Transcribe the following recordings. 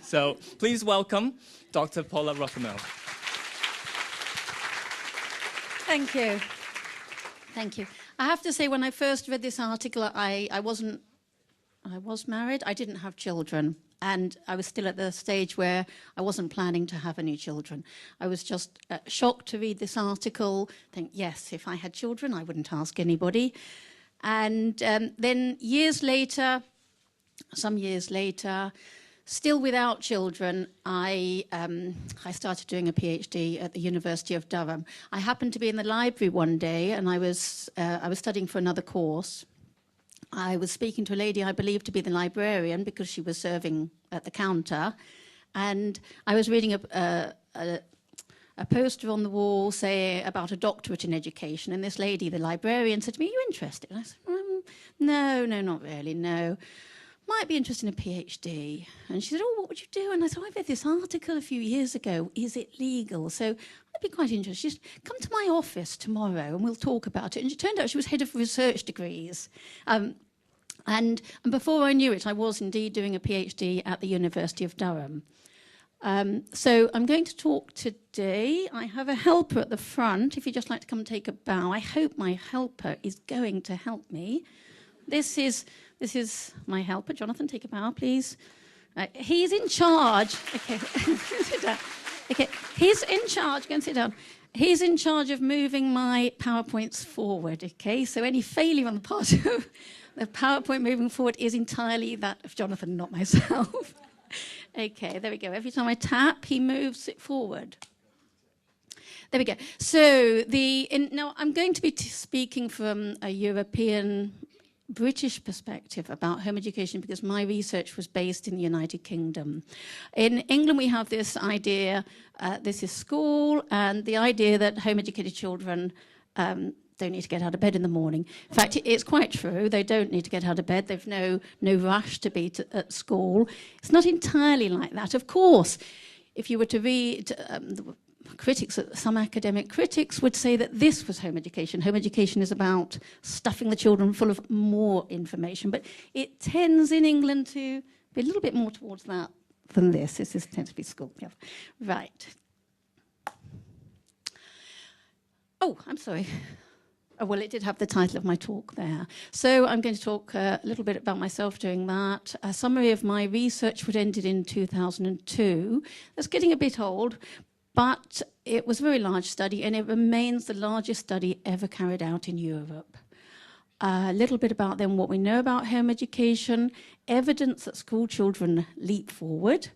So please welcome Dr. Paula Rothermel. Thank you. Thank you. I have to say, when I first read this article, I was married. I didn't have children. And I was still at the stage where I wasn't planning to have any children. I was just shocked to read this article, think, yes, if I had children, I wouldn't ask anybody. And then some years later, still without children, I started doing a PhD at the University of Durham. I happened to be in the library one day, and I was studying for another course. I was speaking to a lady I believed to be the librarian because she was serving at the counter, and I was reading a poster on the wall saying about a doctorate in education, and this lady, the librarian, said to me, "Are you interested?" And I said, no, not really, no. Might be interested in a PhD. And she said, "Oh, what would you do?" And I said, "I read this article a few years ago. Is it legal? So I'd be quite interested." She said, "Come to my office tomorrow and we'll talk about it." And it turned out she was head of research degrees. And before I knew it, I was indeed doing a PhD at the University of Durham. So I'm going to talk today. I have a helper at the front. If you'd just like to come and take a bow. I hope my helper is going to help me. This is my helper. Jonathan, take a bow, please. He's in charge. Okay, sit down. Okay, he's in charge. Go and sit down. He's in charge of moving my PowerPoints forward. Okay, so any failure on the part of the PowerPoint moving forward is entirely that of Jonathan, not myself. Okay, there we go. Every time I tap, he moves it forward. There we go. So now I'm going to be speaking from a European British perspective about home education because my research was based in the United Kingdom. In England, we have this idea, this is school, and the idea that home-educated children don't need to get out of bed in the morning. In fact, it's quite true. They don't need to get out of bed. They've no rush to be at school. It's not entirely like that. Of course, if you were to read some academic critics would say that this was home education. Home education is about stuffing the children full of more information, but it tends in England to be a little bit more towards that than this. This tends to be school. Yeah. Right. Oh, I'm sorry. Oh, well, it did have the title of my talk there. So I'm going to talk a little bit about myself doing that. A summary of my research, which ended in 2002. That's getting a bit old, but it was a very large study, and it remains the largest study ever carried out in Europe. A little bit about then what we know about home education, evidence that school children leap forward,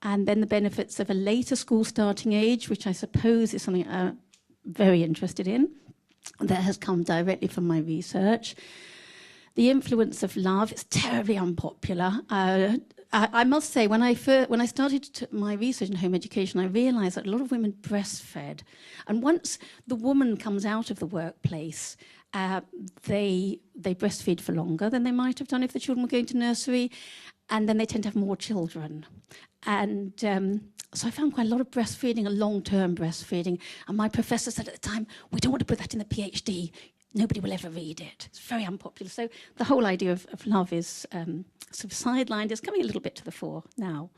and then the benefits of a later school starting age, which I suppose is something I'm very interested in. That has come directly from my research. The influence of love is terribly unpopular. I must say, when I started my research in home education, I realized that a lot of women breastfed. And once the woman comes out of the workplace, they breastfeed for longer than they might have done if the children were going to nursery, and then they tend to have more children. And so I found quite a lot of breastfeeding and long-term breastfeeding. And my professor said at the time, "We don't want to put that in the PhD. Nobody will ever read it." It's very unpopular. So the whole idea of love is sort of sidelined. It's coming a little bit to the fore now.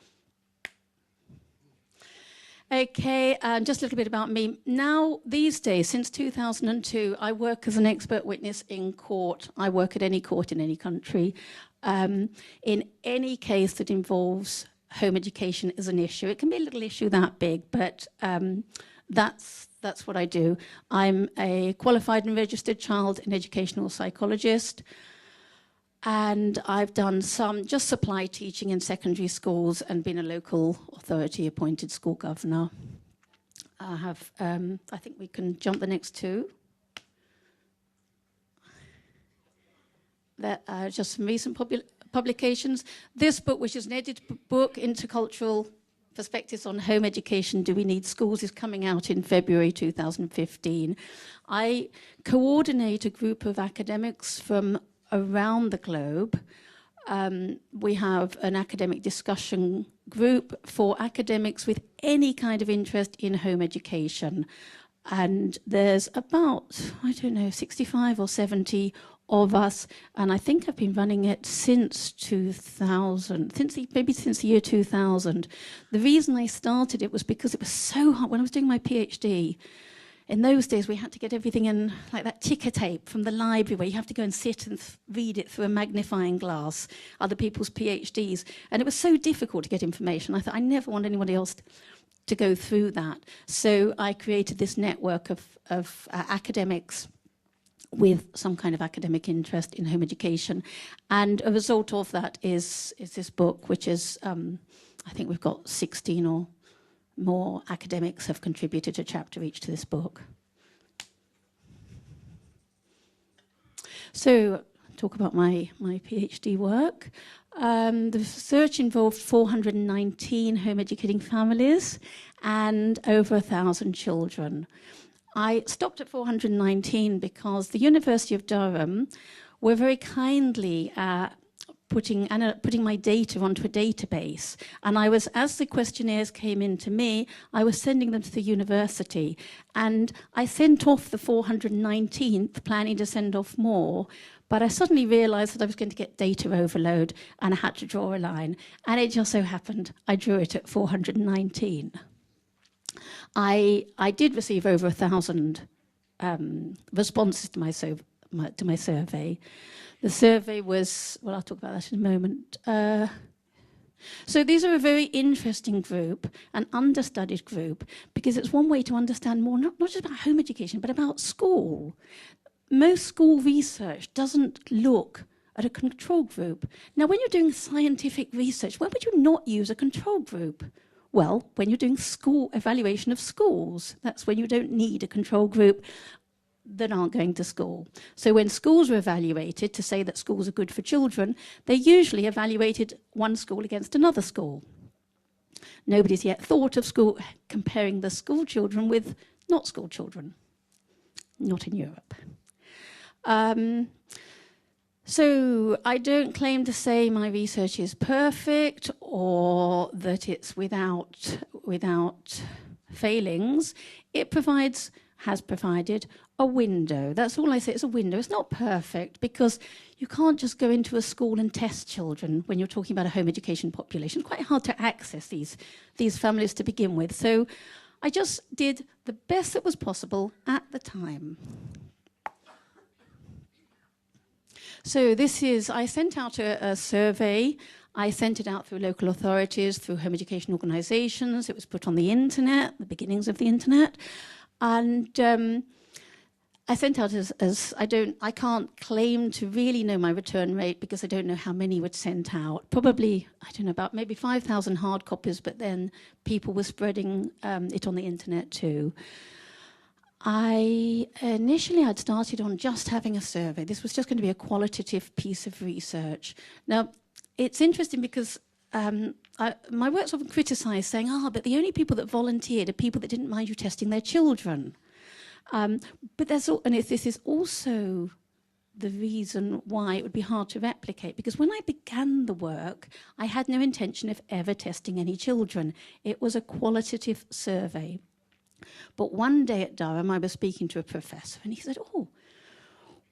Okay, just a little bit about me. Now, these days, since 2002, I work as an expert witness in court. I work at any court in any country. In any case that involves home education as an issue. It can be a little issue that big, but that's what I do. I'm a qualified and registered child and educational psychologist, and I've done some just supply teaching in secondary schools and been a local authority appointed school governor. I have, I think we can jump the next two. That are just some recent publications. This book, which is an edited book, Intercultural Perspectives on Home Education, Do We Need Schools, is coming out in February 2015. I coordinate a group of academics from around the globe. We have an academic discussion group for academics with any kind of interest in home education. And there's about, 65 or 70 of us, and I think I've been running it since 2000, maybe since the year 2000. The reason I started it was because it was so hard. When I was doing my PhD, in those days we had to get everything in like that ticker tape from the library where you have to go and sit and read it through a magnifying glass, other people's PhDs, and it was so difficult to get information. I thought I never want anybody else to go through that. So I created this network of academics with some kind of academic interest in home education. And a result of that is this book, which is, I think we've got 16 or more academics have contributed a chapter each to this book. So, talk about my PhD work. The research involved 419 home educating families and over 1,000 children. I stopped at 419 because the University of Durham were very kindly putting my data onto a database. And I was, as the questionnaires came in to me, I was sending them to the university. And I sent off the 419th, planning to send off more. But I suddenly realized that I was going to get data overload and I had to draw a line. And it just so happened I drew it at 419. I did receive over 1,000 responses to my survey. The survey was, well, I'll talk about that in a moment. So these are a very interesting group, an understudied group, because it's one way to understand more, not just about home education, but about school. Most school research doesn't look at a control group. Now, when you're doing scientific research, why would you not use a control group? Well, when you're doing school evaluation of schools, that's when you don't need a control group that aren't going to school. So when schools are evaluated to say that schools are good for children, they usually evaluated one school against another school. Nobody's yet thought of comparing the school children with not school children, not in Europe. So I don't claim to say my research is perfect or that it's without failings. It has provided a window. That's all I say, it's a window. It's not perfect because you can't just go into a school and test children when you're talking about a home education population. It's quite hard to access these families to begin with. So I just did the best that was possible at the time. So I sent out a survey. I sent it out through local authorities, through home education organizations. It was put on the internet, the beginnings of the internet. And I sent out I can't claim to really know my return rate because I don't know how many were sent out. Probably, I don't know, about maybe 5,000 hard copies, but then people were spreading it on the internet too. Initially I'd started on just having a survey. This was just going to be a qualitative piece of research. Now, it's interesting because my work's often criticised, saying, but the only people that volunteered are people that didn't mind you testing their children. But this is also the reason why it would be hard to replicate, because when I began the work, I had no intention of ever testing any children. It was a qualitative survey. But one day at Durham, I was speaking to a professor, and he said,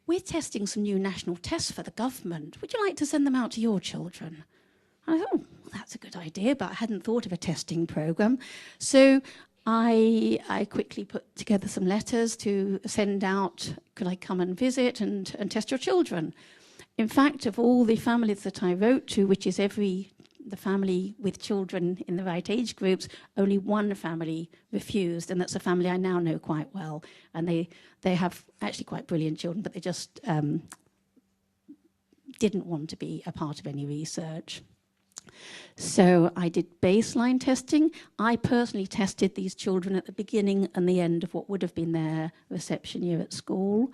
we're testing some new national tests for the government. Would you like to send them out to your children? And I thought, well, that's a good idea, but I hadn't thought of a testing program. So I quickly put together some letters to send out, could I come and visit and test your children? In fact, of all the families that I wrote to, which is the family with children in the right age groups, only one family refused, and that's a family I now know quite well. And they have actually quite brilliant children, but they just didn't want to be a part of any research. So I did baseline testing. I personally tested these children at the beginning and the end of what would have been their reception year at school.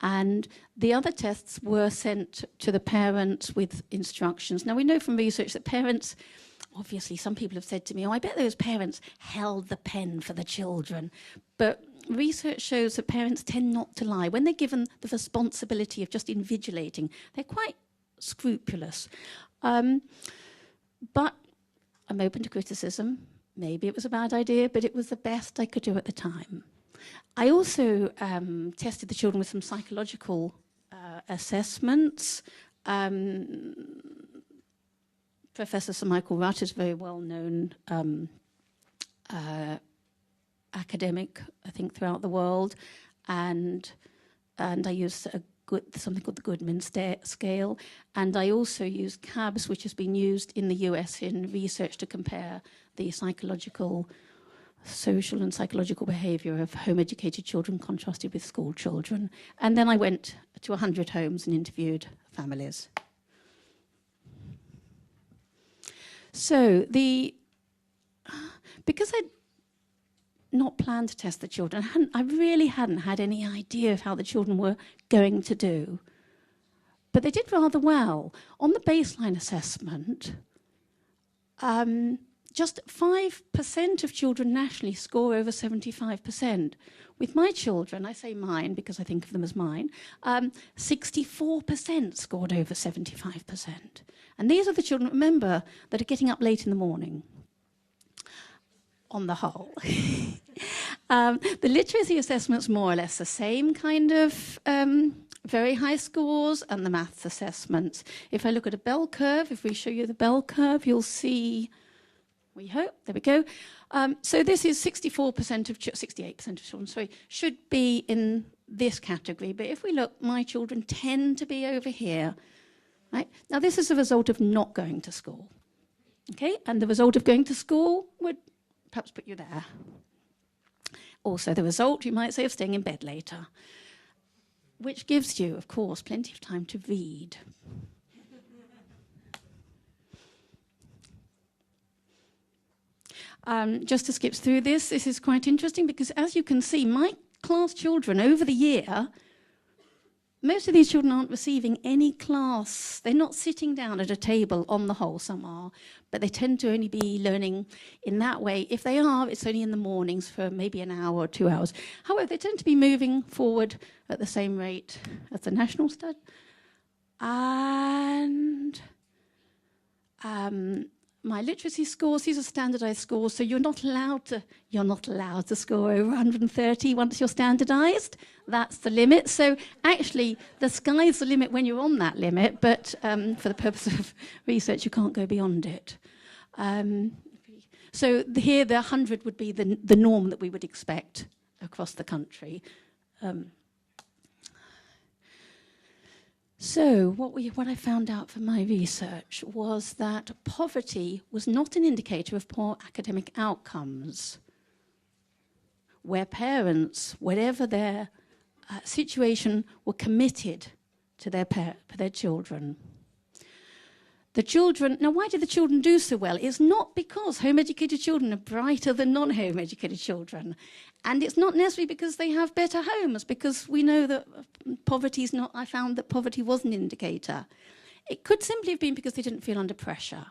And the other tests were sent to the parents with instructions. Now, we know from research that parents, obviously, some people have said to me, I bet those parents held the pen for the children. But research shows that parents tend not to lie. When they're given the responsibility of just invigilating, they're quite scrupulous. But I'm open to criticism. Maybe it was a bad idea, but it was the best I could do at the time. I also tested the children with some psychological assessments. Professor Sir Michael Rutt is a very well-known academic, I think, throughout the world, and I use something called the Goodman scale, and I also use CABS, which has been used in the US in research to compare the social and psychological behaviour of home-educated children contrasted with school children. And then I went to 100 homes and interviewed families. So because I'd not planned to test the children, I really hadn't had any idea of how the children were going to do. But they did rather well. On the baseline assessment, just 5% of children nationally score over 75%. With my children, I say mine because I think of them as mine, 64% scored over 75%. And these are the children, remember, that are getting up late in the morning, on the whole. The literacy assessment's more or less the same kind of very high scores, and the maths assessments. If I look at a bell curve, if we show you the bell curve, you'll see, we hope, there we go. So this is 68% of children, sorry, should be in this category. But if we look, my children tend to be over here. Right? Now, this is a result of not going to school. Okay? And the result of going to school would perhaps put you there. Also, the result, you might say, of staying in bed later, which gives you, of course, plenty of time to read. Just to skip through this is quite interesting because, as you can see, my class children over the year, most of these children aren't receiving any class. They're not sitting down at a table on the whole, some are, but they tend to only be learning in that way. If they are, it's only in the mornings for maybe an hour or 2 hours. However, they tend to be moving forward at the same rate as the national stud. And my literacy scores, these are standardized scores, so you're not allowed to score over 130 once you're standardized. That's the limit. So actually, the sky's the limit when you're on that limit, but for the purpose of research, you can't go beyond it. So here, the 100 would be the norm that we would expect across the country. So what I found out from my research was that poverty was not an indicator of poor academic outcomes, where parents, whatever their situation, were committed to their children. Now, why did the children do so well? It's not because home-educated children are brighter than non-home-educated children. And it's not necessarily because they have better homes, because we know that I found that poverty was an indicator. It could simply have been because they didn't feel under pressure.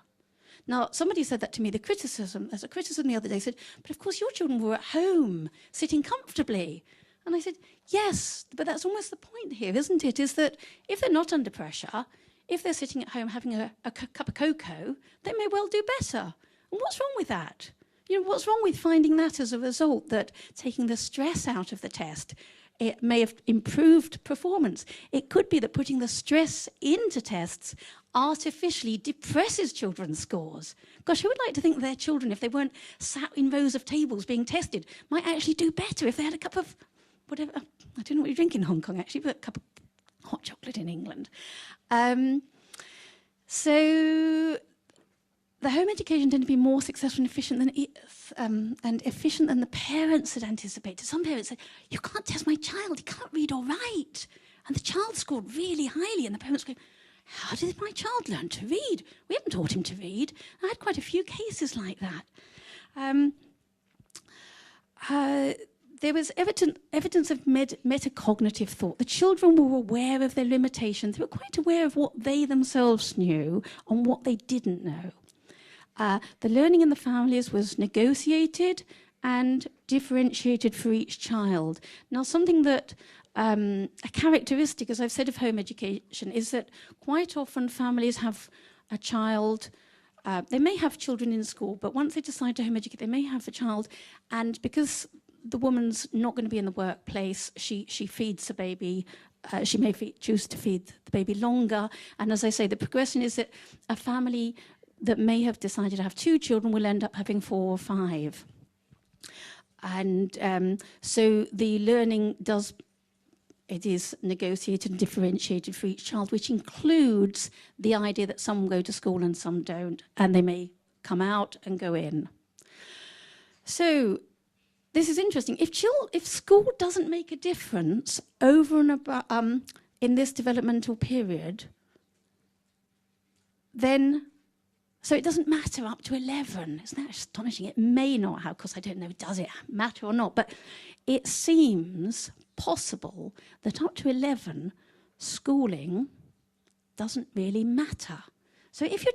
Now, somebody said that to me, there's a criticism the other day, said, but of course your children were at home, sitting comfortably. And I said, yes, but that's almost the point here, isn't it? Is that if they're not under pressure, if they're sitting at home having a cup of cocoa, they may well do better. And what's wrong with that? You know, what's wrong with finding that as a result, that taking the stress out of the test, it may have improved performance? It could be that putting the stress into tests artificially depresses children's scores. Gosh, who would like to think their children, if they weren't sat in rows of tables being tested, might actually do better if they had a cup of whatever, I don't know what you drink in Hong Kong actually, but a cup of hot chocolate in England. So the home education tended to be more successful and efficient than the parents had anticipated. Some parents said, you can't test my child, he can't read or write. And the child scored really highly, and the parents go, how did my child learn to read? We haven't taught him to read. I had quite a few cases like that. There was evidence of metacognitive thought. The children were aware of their limitations. They were quite aware of what they themselves knew and what they didn't know. The learning in the families was negotiated and differentiated for each child. Now, something that, a characteristic, as I've said, of home education is that quite often families have a child. They may have children in school, but once they decide to home educate, they may have the child, and because the woman's not going to be in the workplace, she feeds the baby she may choose to feed the baby longer. And as I say, the progression is that a family that may have decided to have 2 children will end up having 4 or 5. And so the learning it is negotiated and differentiated for each child, which includes the idea that some go to school and some don't, and they may come out and go in. So this is interesting. If school doesn't make a difference over and above in this developmental period, then so it doesn't matter up to 11. Isn't that astonishing? It may not have, because I don't know, does it matter or not? But it seems possible that up to 11, schooling doesn't really matter. So if you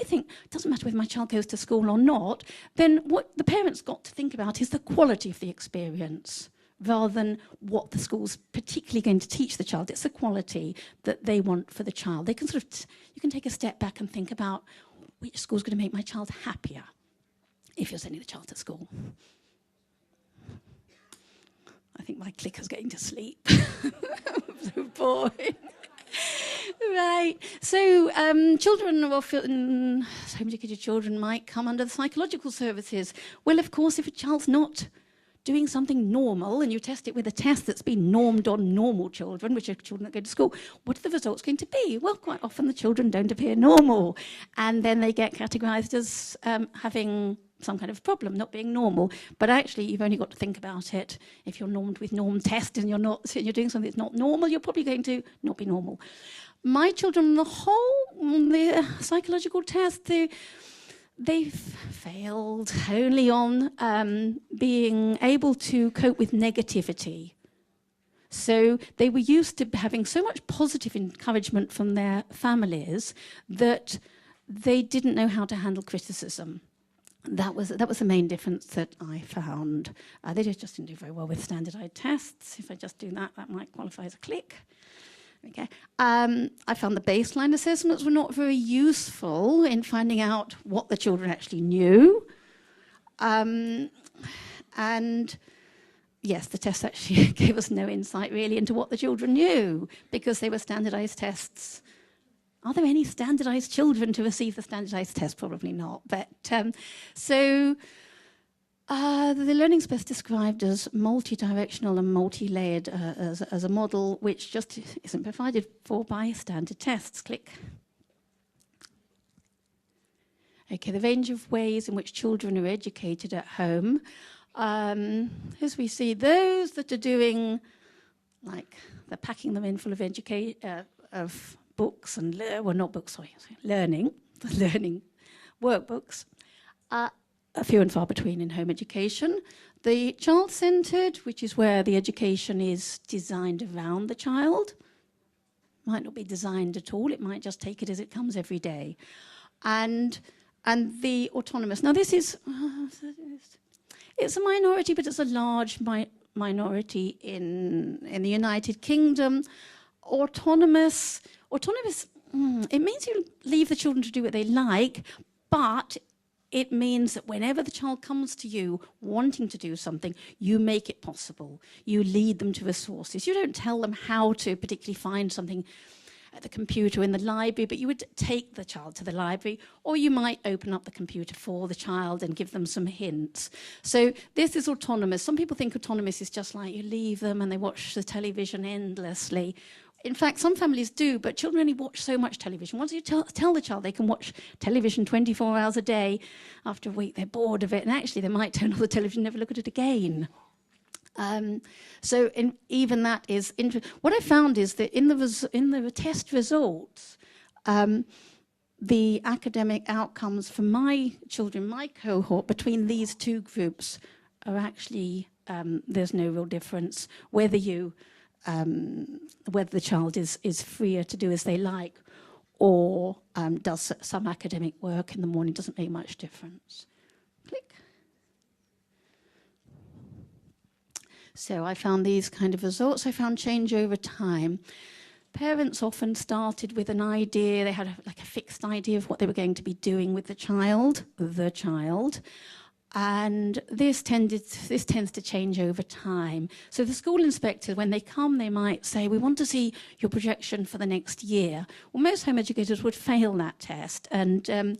think, it doesn't matter whether my child goes to school or not, then what the parents got to think about is the quality of the experience, rather than what the school's particularly going to teach the child. It's the quality that they want for the child. They can you can take a step back and think about which school's going to make my child happier if you're sending the child to school. I think my clicker's going to sleep. I'm so boring. Right. So children are often, home educated children might come under the psychological services. Well, of course, if a child's not doing something normal and you test it with a test that's been normed on normal children, which are children that go to school, what are the results going to be? Well, quite often the children don't appear normal, and then they get categorized as having some kind of problem, not being normal. But actually, you've only got to think about it. If you're normed with norm test and you're doing something that's not normal, you're probably going to not be normal. My children, the psychological test, they've failed only on being able to cope with negativity. So they were used to having so much positive encouragement from their families that they didn't know how to handle criticism. That was the main difference that I found. They just didn't do very well with standardized tests. If I just do that, that might qualify as a click. Okay. I found the baseline assessments were not very useful in finding out what the children actually knew. And yes, the tests actually gave us no insight really into what the children knew, because they were standardized tests. Are there any standardized children to receive the standardized test? Probably not. But the learning is best described as multi-directional and multi-layered as a model which just isn't provided for by standard tests. Click. Okay, the range of ways in which children are educated at home. As we see, those that are doing, like, they're packing them in full of of books and learning workbooks. Few and far between in home education. The child-centered, which is where the education is designed around the child, might not be designed at all. It might just take it as it comes every day. And the autonomous. Now this is, it's a minority, but it's a large minority in the United Kingdom. Autonomous, it means you leave the children to do what they like, but it means that whenever the child comes to you wanting to do something, you make it possible. You lead them to resources. You don't tell them how to particularly find something at the computer in the library, but you would take the child to the library, or you might open up the computer for the child and give them some hints. So this is autonomous. Some people think autonomous is just like you leave them and they watch the television endlessly. In fact, some families do, but children only watch so much television. Once you tell the child they can watch television 24 hours a day, after a week they're bored of it, and actually they might turn off the television and never look at it again. Even that is interesting. What I found is that in the test results, the academic outcomes for my children, my cohort, between these two groups are actually, there's no real difference whether the child is freer to do as they like or does some academic work in the morning. Doesn't make much difference. Click. So I found these kind of results. I found change over time. Parents often started with an idea. They had a fixed idea of what they were going to be doing with the child. And this tends to change over time. So the school inspectors, when they come, they might say, we want to see your projection for the next year. Well, most home educators would fail that test, and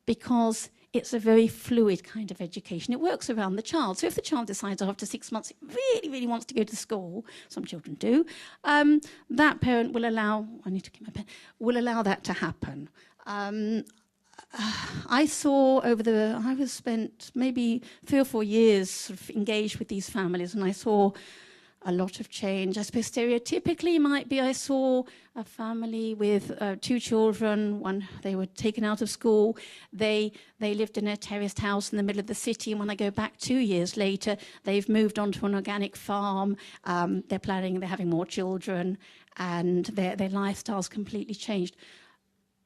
because it's a very fluid kind of education. It works around the child. So if the child decides after 6 months it really, really wants to go to school, some children do, that parent will allow, I need to keep my pen, will allow that to happen. I saw I was spent maybe 3 or 4 years sort of engaged with these families, and I saw a lot of change. I suppose stereotypically might be I saw a family with 2 children. They were taken out of school. They lived in a terraced house in the middle of the city, and when I go back 2 years later, they've moved on to an organic farm. They're having more children, and their lifestyle's completely changed.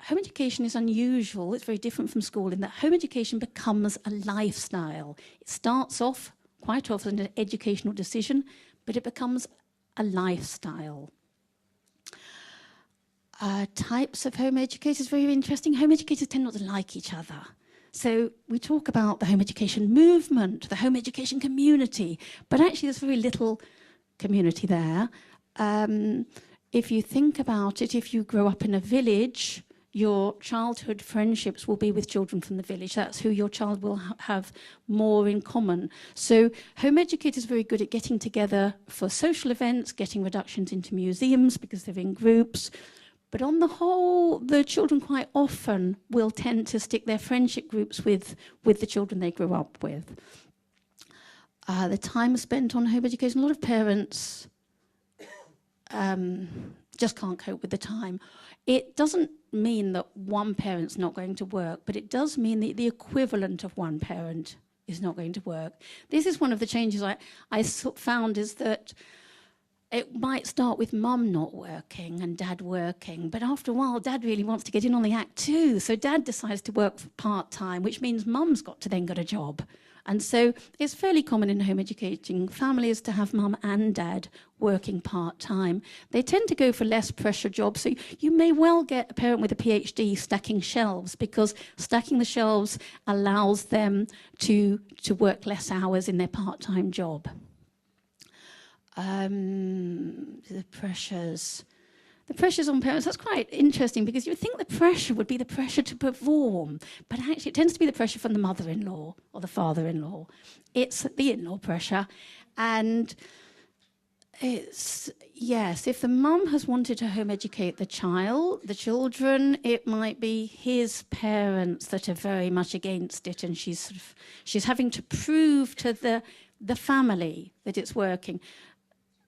Home education is unusual. It's very different from school in that home education becomes a lifestyle. It starts off quite often an educational decision, but it becomes a lifestyle. Types of home educators, very interesting. Home educators tend not to like each other. So we talk about the home education movement, the home education community, but actually there's very little community there. If you think about it, if you grow up in a village, your childhood friendships will be with children from the village. That's who your child will have more in common. So home educators are very good at getting together for social events, getting reductions into museums because they're in groups. But on the whole, the children quite often will tend to stick their friendship groups with the children they grew up with. The time spent on home education, a lot of parents just can't cope with the time. It doesn't mean that one parent's not going to work, but it does mean that the equivalent of one parent is not going to work. This is one of the changes I found, is that it might start with mum not working and dad working, but after a while dad really wants to get in on the act too. So dad decides to work part-time, which means mum's got a job. And so it's fairly common in home educating families to have mum and dad working part-time. They tend to go for less pressure jobs. So you may well get a parent with a PhD stacking shelves, because stacking the shelves allows them to work less hours in their part-time job. The pressures on parents, that's quite interesting, because you would think the pressure would be the pressure to perform, but actually it tends to be the pressure from the mother-in-law or the father-in-law. It's the in-law pressure. And it's, yes, if the mum has wanted to home educate the children, it might be his parents that are very much against it, and she's having to prove to the family that it's working.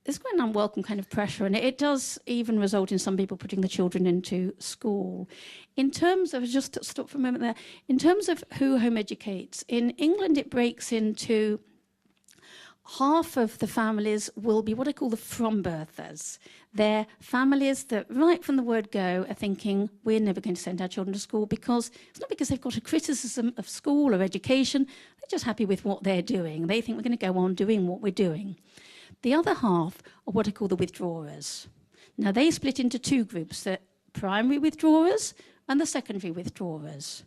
It's quite an unwelcome kind of pressure, and it does even result in some people putting the children into school. In terms of, just to stop for a moment there, in terms of who home educates, in England it breaks into half of the families will be what I call the from-birthers. They're families that right from the word go are thinking, we're never going to send our children to school, because it's not because they've got a criticism of school or education, they're just happy with what they're doing. They think we're going to go on doing what we're doing. The other half are what I call the withdrawers. Now, they split into 2 groups, the primary withdrawers and the secondary withdrawers.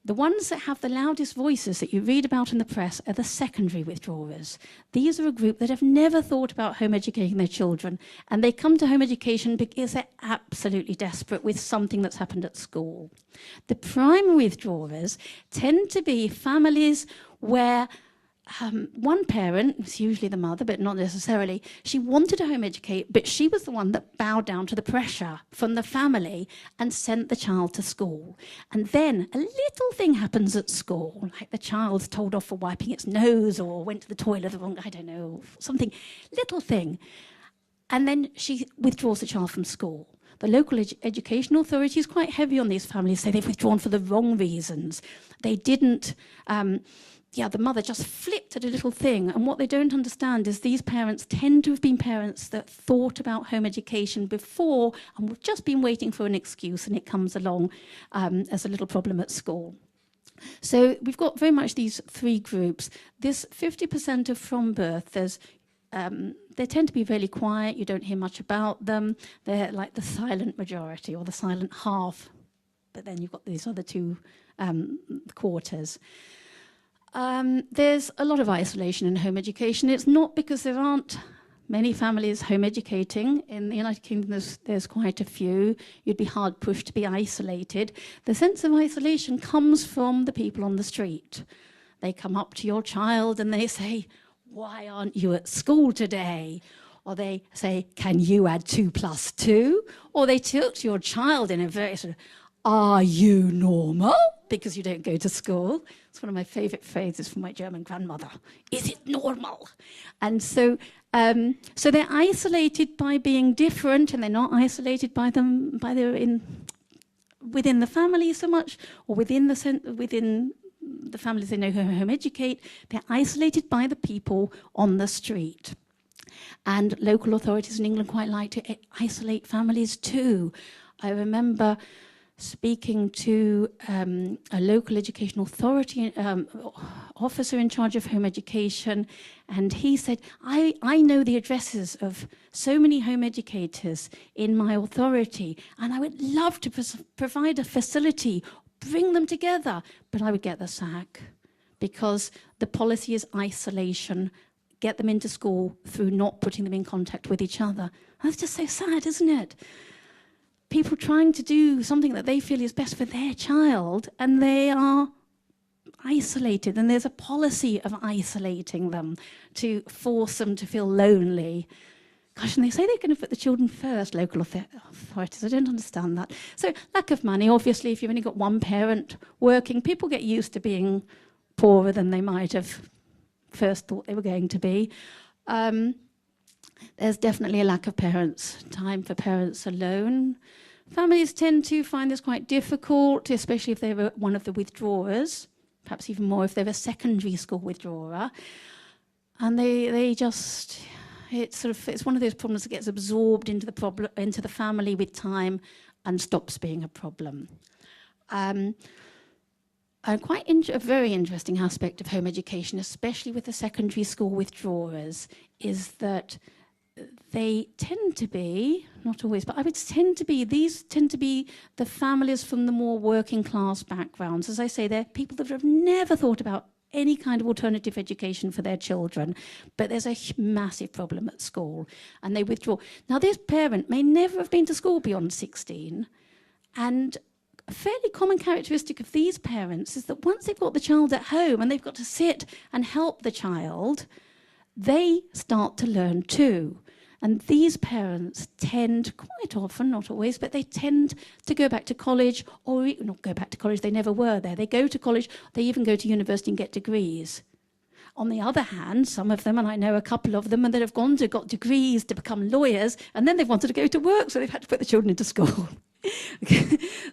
The ones that have the loudest voices that you read about in the press are the secondary withdrawers. These are a group that have never thought about home educating their children, and they come to home education because they're absolutely desperate with something that's happened at school. The primary withdrawers tend to be families where one parent, it's usually the mother, but not necessarily, she wanted to home educate, but she was the one that bowed down to the pressure from the family and sent the child to school. And then a little thing happens at school, like the child's told off for wiping its nose or went to the toilet the wrong, I don't know, something, little thing. And then she withdraws the child from school. The local education authority is quite heavy on these families, say they've withdrawn for the wrong reasons. They didn't... the mother just flipped at a little thing. And what they don't understand is these parents tend to have been parents that thought about home education before and have just been waiting for an excuse, and it comes along as a little problem at school. So we've got very much these 3 groups. This 50% of from-birthers, they tend to be really quiet. You don't hear much about them. They're like the silent majority or the silent half. But then you've got these other 2 quarters. There's a lot of isolation in home education. It's not because there aren't many families home educating. In the United Kingdom, there's quite a few. You'd be hard pushed to be isolated. The sense of isolation comes from the people on the street. They come up to your child and they say, "Why aren't you at school today?" Or they say, "Can you add 2 + 2?" Or they talk to your child in a very sort of, "Are you normal?" Because you don't go to school. It's one of my favorite phrases from my German grandmother. Is it normal? And so they're isolated by being different, and they're not isolated by within the family so much, or within the families they know who home educate. They're isolated by the people on the street. And local authorities in England quite like to isolate families too. I remember speaking to a local education authority officer in charge of home education, and he said, I know the addresses of so many home educators in my authority, and I would love to provide a facility, bring them together, but I would get the sack because the policy is isolation, get them into school through not putting them in contact with each other. That's just so sad, isn't it? People trying to do something that they feel is best for their child, and they are isolated, and there's a policy of isolating them to force them to feel lonely. Gosh, and they say they're going to put the children first, local authorities. I don't understand that. So lack of money, obviously, if you've only got one parent working, people get used to being poorer than they might have first thought they were going to be. There's definitely a lack of time for parents alone. Families tend to find this quite difficult, especially if they're one of the withdrawers, perhaps even more if they're a secondary school withdrawer. And it's one of those problems that gets absorbed into the family with time and stops being a problem. A very interesting aspect of home education, especially with the secondary school withdrawers, is that they tend to be, not always, but these tend to be the families from the more working class backgrounds. As I say, they're people that have never thought about any kind of alternative education for their children, but there's a massive problem at school, and they withdraw. Now, this parent may never have been to school beyond 16, and a fairly common characteristic of these parents is that once they've got the child at home and they've got to sit and help the child, they start to learn too. And these parents tend, quite often, not always, but they tend to go back to college, or not go back to college, they never were there. They go to college, they even go to university and get degrees. On the other hand, some of them, and I know a couple of them, and that have got degrees to become lawyers, and then they've wanted to go to work, so they've had to put the children into school.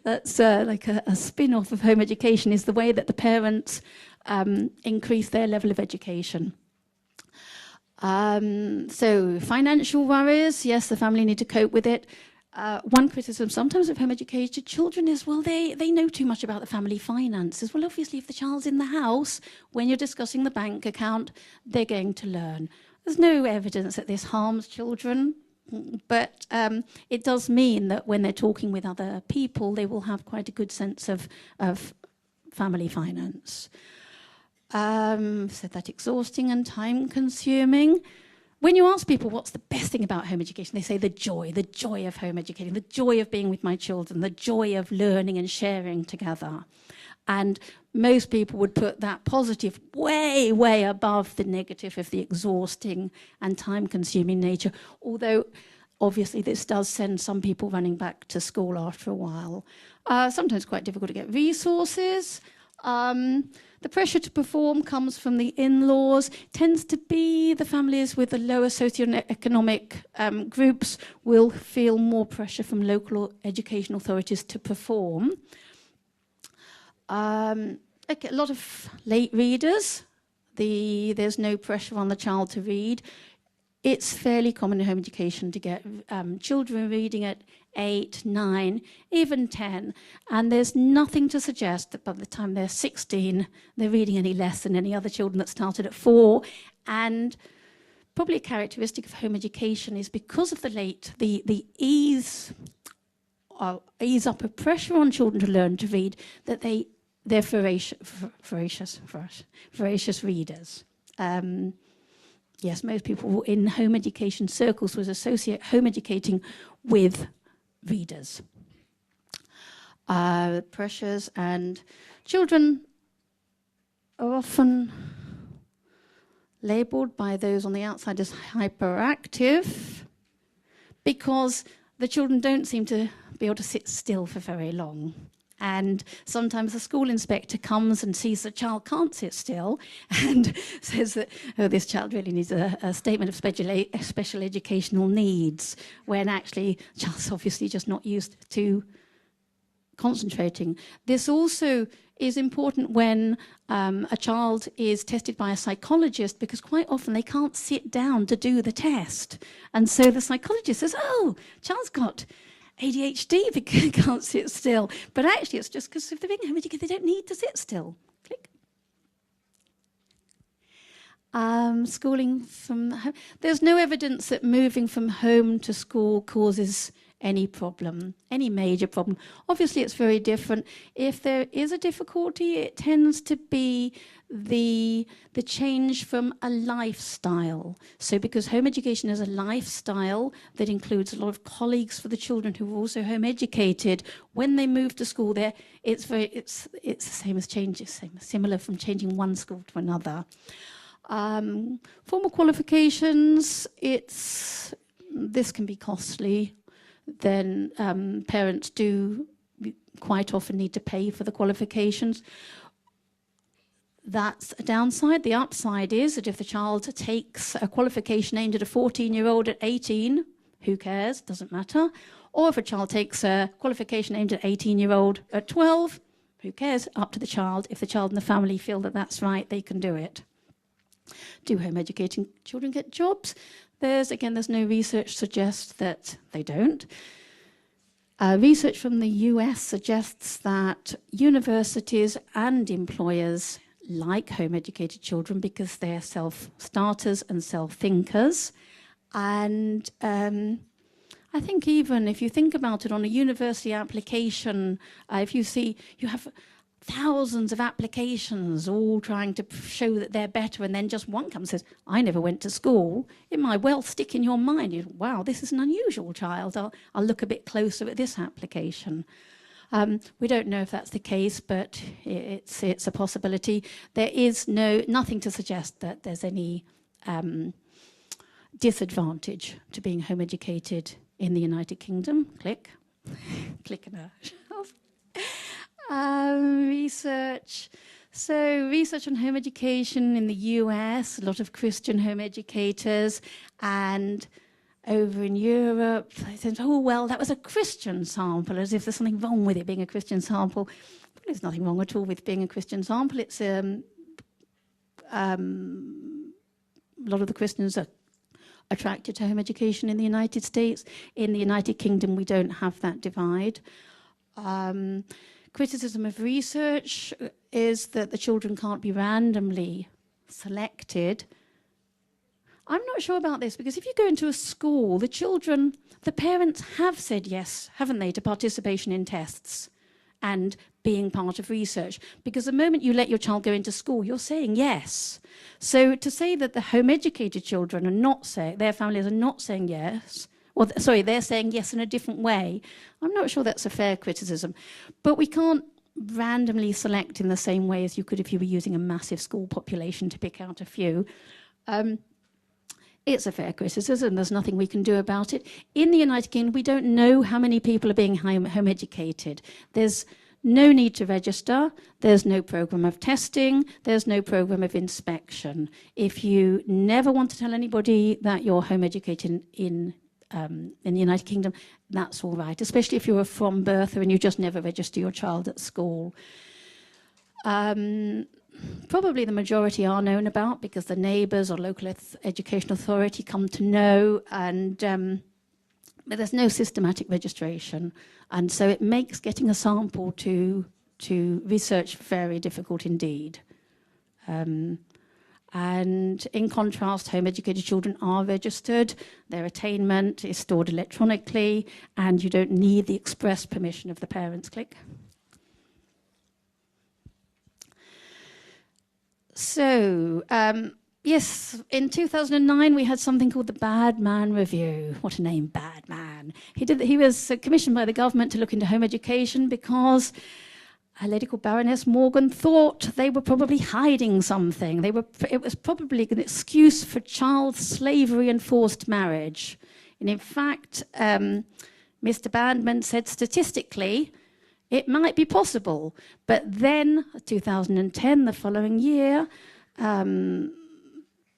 That's like a spin-off of home education, is the way that the parents increase their level of education. So financial worries, yes, the family need to cope with it. One criticism sometimes of home educated children is, well, they know too much about the family finances. Well, obviously, if the child's in the house, when you're discussing the bank account, they're going to learn. There's no evidence that this harms children, but it does mean that when they're talking with other people, they will have quite a good sense of family finance. Said that exhausting and time-consuming. When you ask people what's the best thing about home education, they say the joy of home educating, the joy of being with my children, the joy of learning and sharing together. And most people would put that positive way, way above the negative of the exhausting and time-consuming nature, although obviously this does send some people running back to school after a while. Sometimes quite difficult to get resources. The pressure to perform comes from the in-laws, tends to be the families with the lower socioeconomic groups will feel more pressure from local education authorities to perform. A lot of late readers, there's no pressure on the child to read. It's fairly common in home education to get children reading at 8, 9, even 10. And there's nothing to suggest that by the time they're 16, they're reading any less than any other children that started at 4. And probably a characteristic of home education is because of the ease up of pressure on children to learn to read, that they they're voracious readers. Yes, most people in home education circles would associate home educating with readers. Pressures, and children are often labeled by those on the outside as hyperactive because the children don't seem to be able to sit still for very long. And sometimes the school inspector comes and sees the child can't sit still and says that, oh, this child really needs a statement of special educational needs, when actually the child's obviously just not used to concentrating. This also is important when a child is tested by a psychologist, because quite often they can't sit down to do the test. And so the psychologist says, oh, child's got ADHD because can't sit still. But actually it's just because if they're being home educated, they don't need to sit still. Click. Schooling from home. There's no evidence that moving from home to school causes any problem, any major problem. Obviously it's very different. If there is a difficulty, it tends to be the change from a lifestyle. So because home education is a lifestyle that includes a lot of colleagues for the children who are also home educated, when they move to school there, it's the same as similar from changing one school to another. Formal qualifications, this can be costly. Then parents do quite often need to pay for the qualifications. That's a downside. The upside is that if the child takes a qualification aimed at a 14-year-old at 18, who cares? Doesn't matter. Or if a child takes a qualification aimed at an 18-year-old at 12, who cares? Up to the child. If the child and the family feel that that's right, they can do it. Do home educating children get jobs? There's no research suggests that they don't. Research from the US suggests that universities and employers like home-educated children because they're self-starters and self-thinkers. And I think even if you think about it on a university application, if you see you have thousands of applications all trying to show that they're better, and then just one comes and says, I never went to school, it might well stick in your mind. Wow, this is an unusual child. I'll look a bit closer at this application. We don't know if that's the case, but it's a possibility. There is nothing to suggest that there's any disadvantage to being home educated in the United Kingdom. Click. Click and research. So research on home education in the US, a lot of Christian home educators, and over in Europe, they said, oh, well, that was a Christian sample, as if there's something wrong with it being a Christian sample. There's nothing wrong at all with being a Christian sample. It's a lot of the Christians are attracted to home education in the United States. In the United Kingdom, we don't have that divide. Criticism of research is that the children can't be randomly selected. I'm not sure about this, because if you go into a school, the parents have said yes, haven't they, to participation in tests and being part of research. Because the moment you let your child go into school, you're saying yes. So to say that the home-educated children are not saying, their families are not saying yes, or sorry, they're saying yes in a different way, I'm not sure that's a fair criticism. But we can't randomly select in the same way as you could if you were using a massive school population to pick out a few. It's a fair criticism. There's nothing we can do about it. In the United Kingdom, we don't know how many people are being home educated. There's no need to register. There's no program of testing. There's no program of inspection. If you never want to tell anybody that you're home educated in the United Kingdom, that's all right, especially if you're a from birther and you just never register your child at school. Probably the majority are known about because the neighbours or local education authority come to know, and but there's no systematic registration, and so it makes getting a sample to research very difficult indeed. And in contrast, home-educated children are registered, their attainment is stored electronically, and you don't need the express permission of the parents. Click. Yes, in 2009 we had something called the Bad Man Review. What a name, Bad Man. He was commissioned by the government to look into home education because a lady called Baroness Morgan thought they were probably hiding something. It was probably an excuse for child slavery and forced marriage. And in fact, Mr. Bandman said statistically it might be possible. But then, 2010, the following year,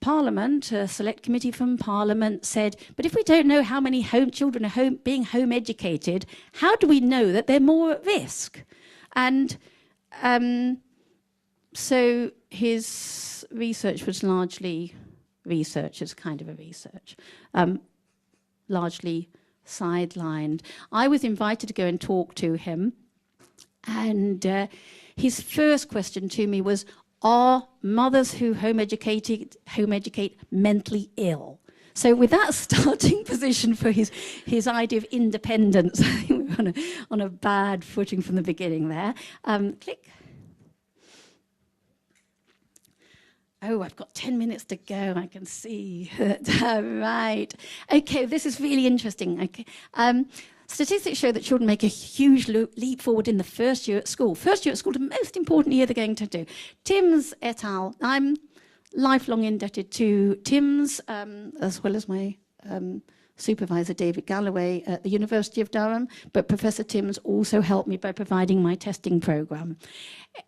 Parliament, a select committee from Parliament said, but if we don't know how many children are being home educated, how do we know that they're more at risk? And so his research was largely research, as kind of a research, largely sidelined. I was invited to go and talk to him, and his first question to me was, are mothers who home educate mentally ill? So with that starting position for his idea of independence, I think we were on a bad footing from the beginning there. Click. Oh, I've got 10 minutes to go, I can see. Right. Okay, this is really interesting. Okay. Statistics show that children make a huge leap forward in the first year at school. First year at school, the most important year they're going to do. Timms et al. I'm lifelong indebted to Timms, as well as my supervisor, David Galloway, at the University of Durham. But Professor Timms also helped me by providing my testing program.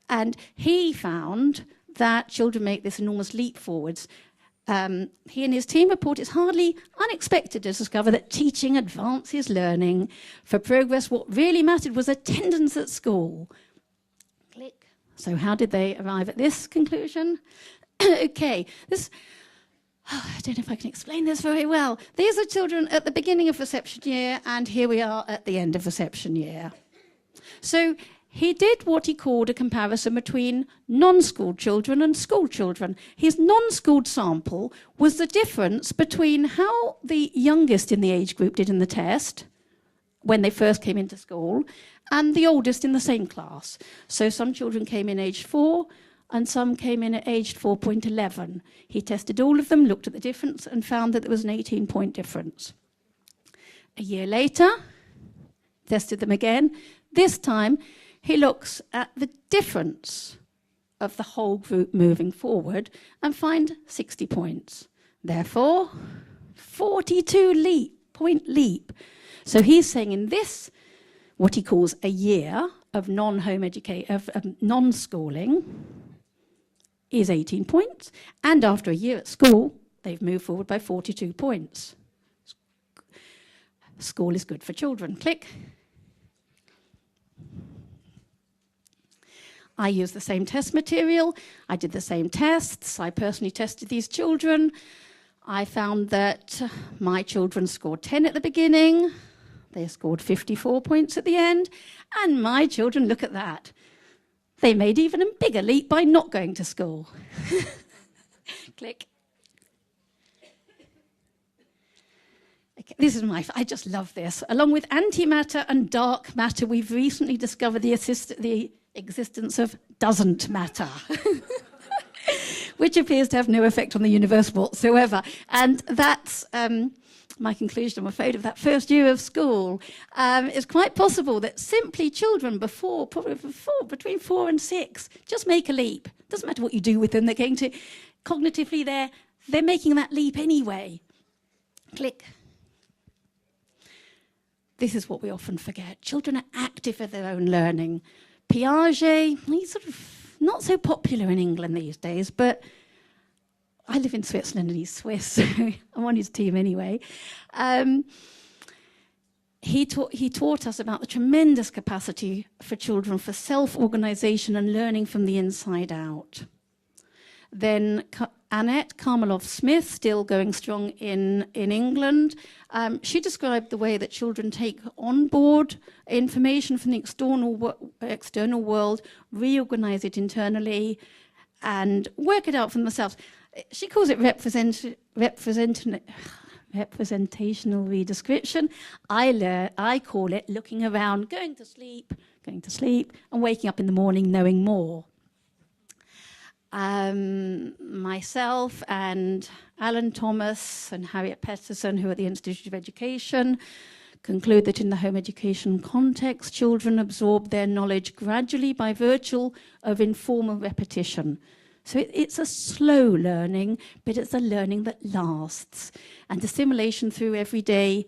And he found that children make this enormous leap forwards. He and his team report it's hardly unexpected to discover that teaching advances learning. For progress, what really mattered was attendance at school. Click. So how did they arrive at this conclusion? Okay, I don't know if I can explain this very well. These are children at the beginning of reception year, and here we are at the end of reception year. So he did what he called a comparison between non-schooled children and school children. His non-schooled sample was the difference between how the youngest in the age group did in the test when they first came into school and the oldest in the same class. So some children came in aged 4 and some came in at aged 4.11. He tested all of them, looked at the difference and found that there was an 18-point difference. A year later, tested them again. This time, he looks at the difference of the whole group moving forward and find 60 points. Therefore, 42-point leap. So he's saying in this, what he calls a year of non-schooling, is 18 points. And after a year at school, they've moved forward by 42 points. School is good for children. Click. I used the same test material. I did the same tests. I personally tested these children. I found that my children scored 10 at the beginning. They scored 54 points at the end. And my children, look at that. They made even a bigger leap by not going to school. Click. Okay, this is I just love this. Along with antimatter and dark matter, we've recently discovered the existence of doesn't matter, which appears to have no effect on the universe whatsoever. And that's my conclusion, I'm afraid, of that first year of school. It's quite possible that simply children between 4 and 6 just make a leap. Doesn't matter what you do with them, they're going to, cognitively, they're making that leap anyway. Click. This is what we often forget. Children are active in their own learning. Piaget, he's sort of not so popular in England these days, but I live in Switzerland and he's Swiss, so I'm on his team anyway. He taught us about the tremendous capacity for children for self-organization and learning from the inside out. Then Annette Karmeloff-Smith, still going strong in England, she described the way that children take on board information from the external world, reorganize it internally, and work it out for themselves. She calls it representational redescription. I call it looking around, going to sleep, and waking up in the morning knowing more. Myself and Alan Thomas and Harriet Peterson, who are at the Institute of Education, conclude that in the home education context, children absorb their knowledge gradually by virtue of informal repetition. So it's a slow learning, but it's a learning that lasts. And assimilation through everyday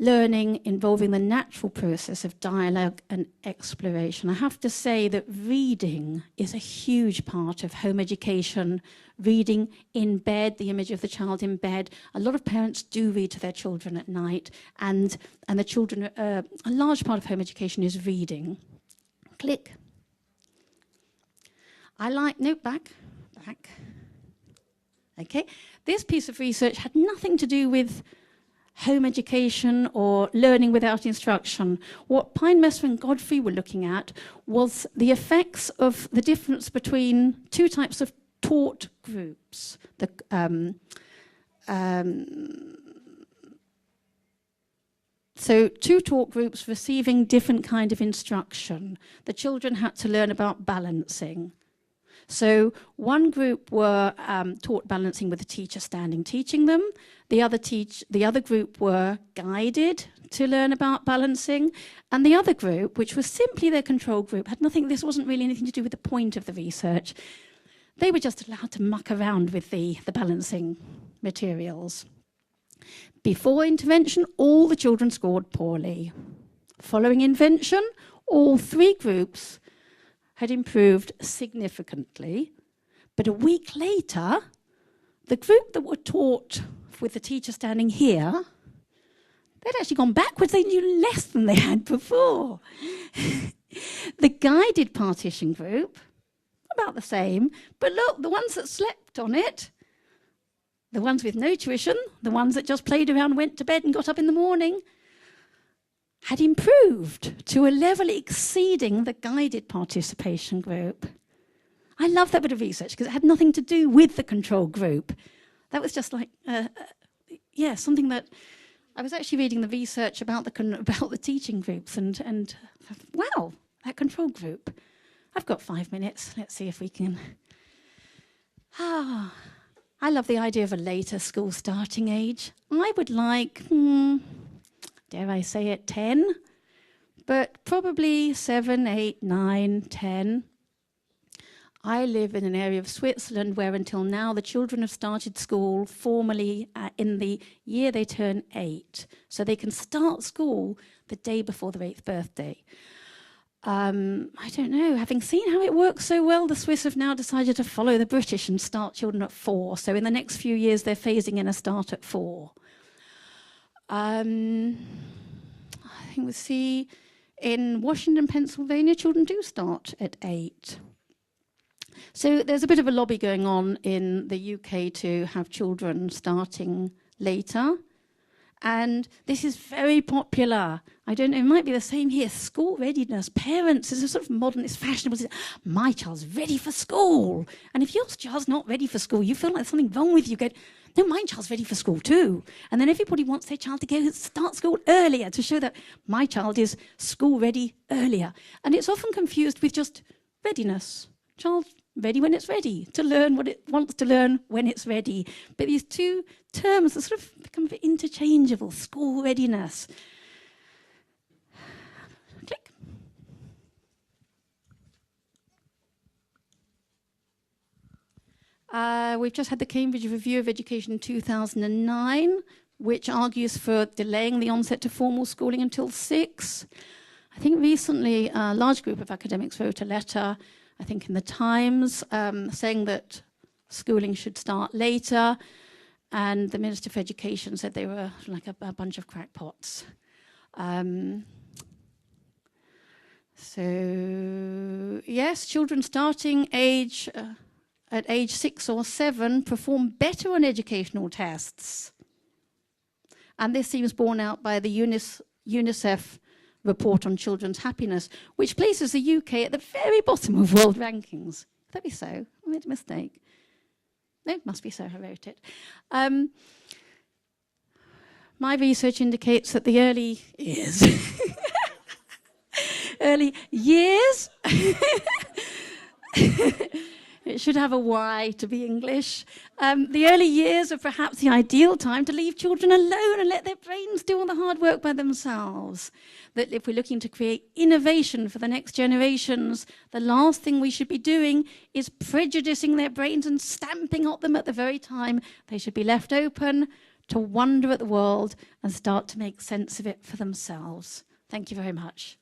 learning involving the natural process of dialogue and exploration. I have to say that reading is a huge part of home education. Reading in bed, the image of the child in bed. A lot of parents do read to their children at night, and the children, a large part of home education is reading. Click. Back. Okay, this piece of research had nothing to do with home education or learning without instruction. What Pine, Messer and Godfrey were looking at was the effects of the difference between two types of taught groups. So two taught groups receiving different kind of instruction. The children had to learn about balancing. So one group were taught balancing with the teacher standing teaching them. The other group were guided to learn about balancing. And the other group, which was simply their control group, this wasn't really anything to do with the point of the research. They were just allowed to muck around with the balancing materials. Before intervention, all the children scored poorly. Following intervention, all three groups had improved significantly. But a week later, the group that were taught with the teacher standing here, they'd actually gone backwards. They knew less than they had before. The guided partition group, about the same, but look, the ones that slept on it, the ones with no tuition, the ones that just played around, went to bed and got up in the morning, had improved to a level exceeding the guided participation group. I love that bit of research because it had nothing to do with the control group. That was just like, something that I was actually reading the research about the teaching groups and wow, that control group. I've got 5 minutes. Let's see if we can. I love the idea of a later school starting age. I would like, dare I say it, 10, but probably 7, 8, 9, 10. I live in an area of Switzerland where until now the children have started school formally in the year they turn 8. So they can start school the day before their 8th birthday. I don't know, having seen how it works so well, the Swiss have now decided to follow the British and start children at 4. So in the next few years, they're phasing in a start at 4. I think we see in Washington, Pennsylvania, children do start at 8. So there's a bit of a lobby going on in the UK to have children starting later. And this is very popular. I don't know, it might be the same here. School readiness, parents, is a sort of modern, it's fashionable. My child's ready for school. And if your child's not ready for school, you feel like there's something wrong with you. Go, no, my child's ready for school too. And then everybody wants their child to go and start school earlier to show that my child is school ready earlier. And it's often confused with just readiness. Child ready when it's ready, to learn what it wants to learn when it's ready. But these two terms are sort of become a bit interchangeable. School readiness. Click. We've just had the Cambridge Review of Education in 2009, which argues for delaying the onset to formal schooling until 6. I think recently a large group of academics wrote a letter, I think in the Times, saying that schooling should start later, and the Minister for Education said they were like a bunch of crackpots. So yes, children starting at age 6 or 7 perform better on educational tests. And this seems borne out by the UNICEF report on children's happiness, which places the UK at the very bottom of world rankings. Could that be so? I made a mistake. No, it must be so, I wrote it. My research indicates that the early years It should have a Y to be English. The early years are perhaps the ideal time to leave children alone and let their brains do all the hard work by themselves. That if we're looking to create innovation for the next generations, the last thing we should be doing is prejudicing their brains and stamping on them at the very time. They should be left open to wonder at the world and start to make sense of it for themselves. Thank you very much.